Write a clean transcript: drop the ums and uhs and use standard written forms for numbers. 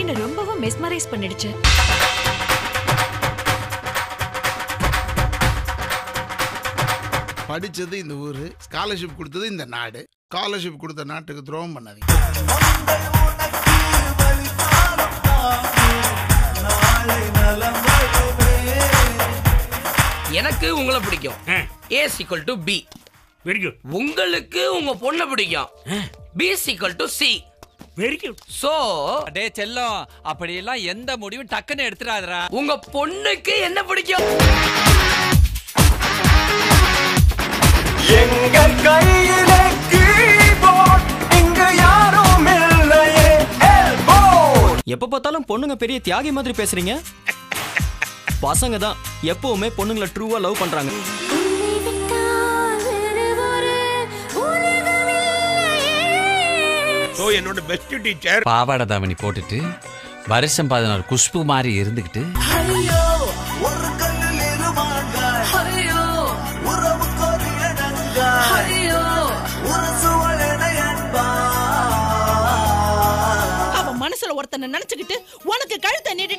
என்ன ரொம்பவும் மெஸ்மரைஸ் பண்ணிடுச்சு. படிச்சது இந்த ஊரு, ஸ்காலர்ஷிப் கொடுத்தது இந்த நாடு. ஸ்காலர்ஷிப் கொடுத்த நாட்டுக்கு துரோகம் பண்ணாதீங்க. எனக்கு உங்களை பிடிக்கும். A = B. Very good. உங்களுக்கு உங்க பொண்ணை பிடிக்கும். B = C. Very good. So டே செல்லம், அப்படி எல்லாம் எந்த முடிவும் டக்குன்னு எடுத்துறாதடா. உங்க பொண்ணுக்கு என்ன பிடிக்கும்? எங்க கையிலே கீபோர்ட், இங்க யாரும் இல்லையே எல்போர்ட். எப்ப பார்த்தாலும் பொண்ணுங்க பெரிய தியாகி மாதிரி பேசுறீங்க. பசங்க தான் எப்பவுமே பொண்ணுங்களை ட்ரூவா லவ் பண்றாங்க. சோ என்னோட பெஸ்ட் டீச்சர் பாவாடை தாவணி போட்டுட்டு வருஷம் 16 குஷ்பு மாதிரி இருந்துகிட்டு ஒரு கல்லில் இருமாங்கள், உறவுக்கு ஒரு இடங்கள், ஒரு சுவழனை அன்பா. அவன் மனசுல ஒருத்தனை நினைச்சுக்கிட்டு உனக்கு கழுத்தை நீட்டி